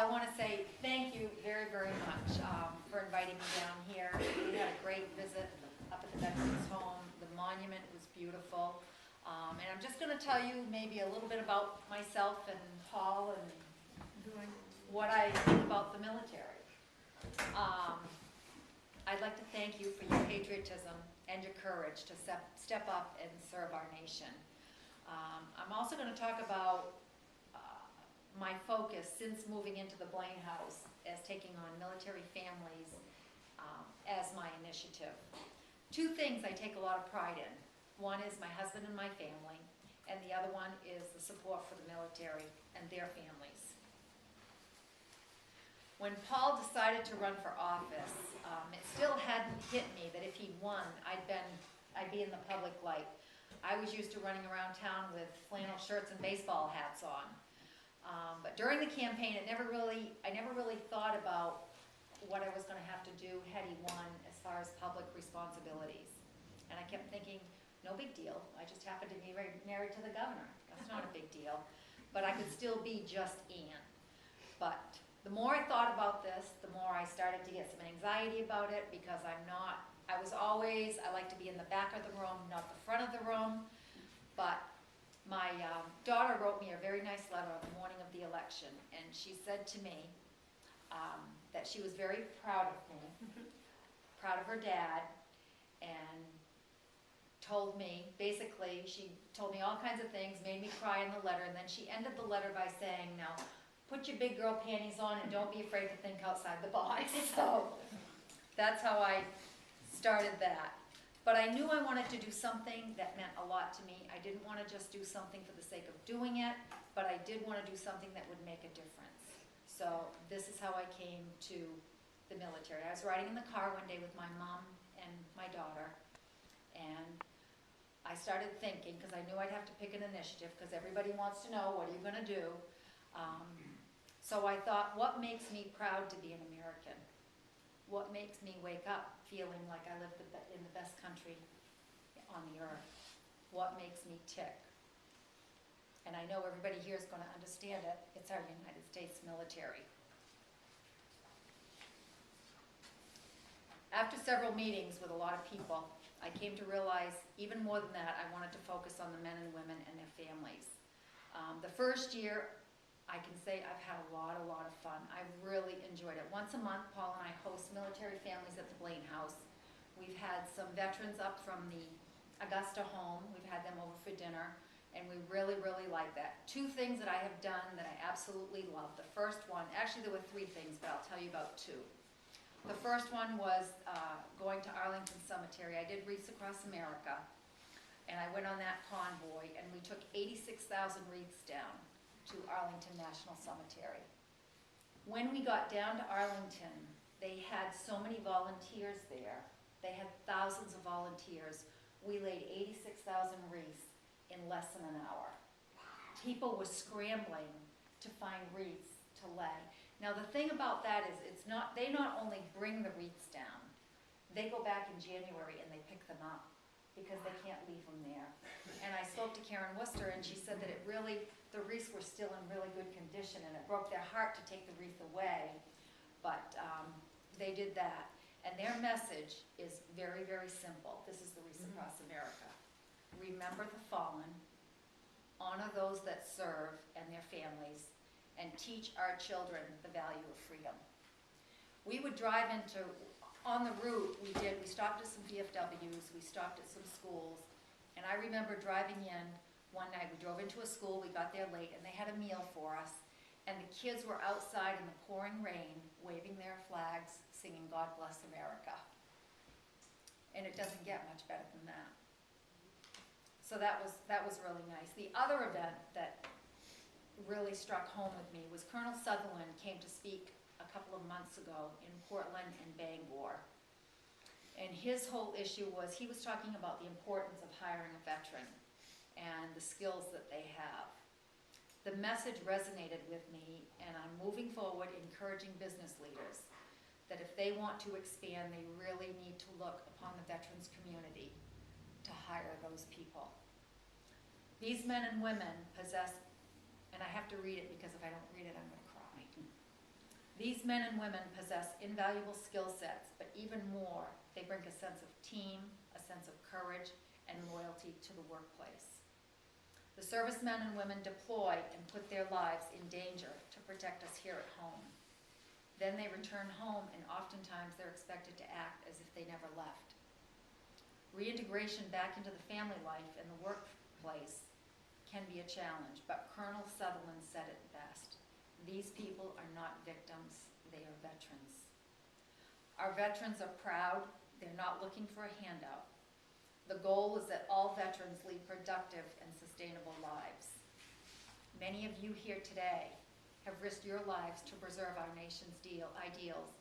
I want to say thank you very, very much for inviting me down here. We had a great visit up at the Veterans Home. The monument was beautiful. And I'm just going to tell you maybe a little bit about myself and Paul and what I think about the military. I'd like to thank you for your patriotism and your courage to step up and serve our nation. I'm also going to talk about my focus since moving into the Blaine House as taking on military families as my initiative. Two things I take a lot of pride in. One is my husband and my family, and the other one is the support for the military and their families. When Paul decided to run for office, it still hadn't hit me that if he won, I'd be in the public light. I was used to running around town with flannel shirts and baseball hats on. But during the campaign, I never really thought about what I was going to have to do had he won as far as public responsibilities. And I kept thinking, no big deal. I just happened to be married to the governor. That's not a big deal. But I could still be just Ann. But the more I thought about this, the more I started to get some anxiety about it because I like to be in the back of the room, not the front of the room. But my daughter wrote me a very nice letter on the morning of the election, and she said to me that she was very proud of me, proud of her dad, and she told me all kinds of things, made me cry in the letter, and then she ended the letter by saying, now, put your big girl panties on and don't be afraid to think outside the box. So that's how I started that. But I knew I wanted to do something that meant a lot to me. I didn't want to just do something for the sake of doing it, but I did want to do something that would make a difference. So this is how I came to the military. I was riding in the car one day with my mom and my daughter, and I started thinking, because I knew I'd have to pick an initiative, because everybody wants to know, what are you going to do? So I thought, what makes me proud to be an American? What makes me wake up feeling like I live in the best country on the earth? What makes me tick? And I know everybody here is going to understand it. It's our United States military. After several meetings with a lot of people, I came to realize, even more than that, I wanted to focus on the men and women and their families. The first year, I can say I've had a lot of fun. I've really enjoyed it. Once a month, Paul and I host military families at the Blaine House. We've had some veterans up from the Augusta home. We've had them over for dinner, and we really like that. Two things that I have done that I absolutely love. The first one, actually there were three things, but I'll tell you about two. The first one was going to Arlington Cemetery. I did Wreaths Across America, and I went on that convoy, and we took 86,000 wreaths down to Arlington National Cemetery. When we got down to Arlington, they had so many volunteers there. They had thousands of volunteers. We laid 86,000 wreaths in less than an hour. People were scrambling to find wreaths to lay. Now the thing about that is they not only bring the wreaths down, they go back in January and they pick them up because they can't leave them there. And I spoke to Karen Worcester, and she said that the wreaths were still in really good condition, and it broke their heart to take the wreath away, but they did that. And their message is very simple. This is the Wreaths Across America. Remember the fallen, honor those that serve and their families, and teach our children the value of freedom. We would drive on the route, we stopped at some VFWs, we stopped at some schools, and I remember driving in one night. We drove into a school, we got there late, and they had a meal for us, and the kids were outside in the pouring rain, waving their flags, singing God Bless America. And it doesn't get much better than that. So that was really nice. The other event that really struck home with me was Colonel Sutherland came to speak a couple of months ago in Portland and Bangor. And his whole issue was, he was talking about the importance of hiring a veteran and the skills that they have. The message resonated with me, and I'm moving forward encouraging business leaders that if they want to expand, they really need to look upon the veterans community to hire those people. These men and women possess, and I have to read it because if I don't read it, I'm going to cry. These men and women possess invaluable skill sets, but even more, they bring a sense of team, a sense of courage, and loyalty to the workplace. The servicemen and women deploy and put their lives in danger to protect us here at home. Then they return home, and oftentimes they're expected to act as if they never left. Reintegration back into the family life and the workplace can be a challenge, but Colonel Sutherland said it best. These people are not victims, they are veterans. Our veterans are proud, they're not looking for a handout. The goal is that all veterans lead productive and sustainable lives. Many of you here today have risked your lives to preserve our nation's ideals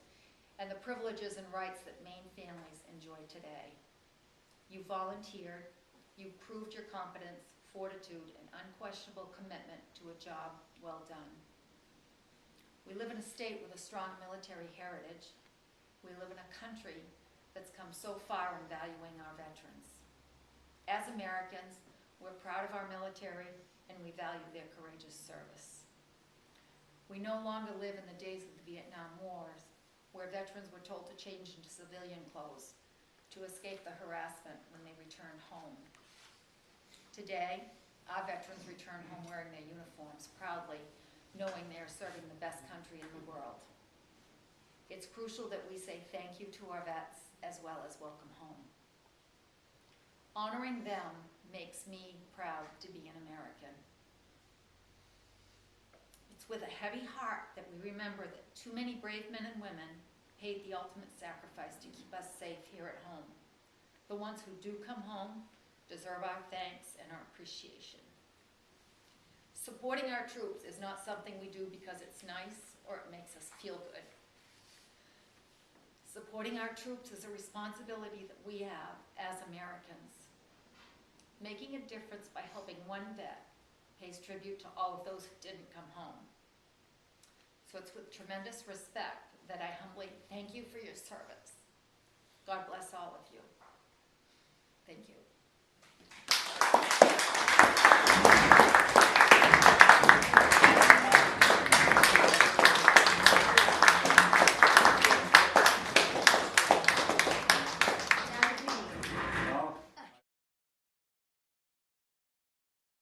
and the privileges and rights that Maine families enjoy today. You volunteered, you proved your competence, fortitude, and unquestionable commitment to a job well done. We live in a state with a strong military heritage. We live in a country that's come so far in valuing our veterans. As Americans, we're proud of our military and we value their courageous service. We no longer live in the days of the Vietnam Wars, where veterans were told to change into civilian clothes to escape the harassment when they returned home. Today, our veterans return home wearing their uniforms proudly, knowing they are serving the best country in the world. It's crucial that we say thank you to our vets as well as welcome home. Honoring them makes me proud to be an American. It's with a heavy heart that we remember that too many brave men and women paid the ultimate sacrifice to keep us safe here at home. The ones who do come home deserve our thanks and our appreciation. Supporting our troops is not something we do because it's nice or it makes us feel good. Supporting our troops is a responsibility that we have as Americans. Making a difference by helping one vet pays tribute to all of those who didn't come home. So it's with tremendous respect that I humbly thank you for your service. God bless all of you. Thank you.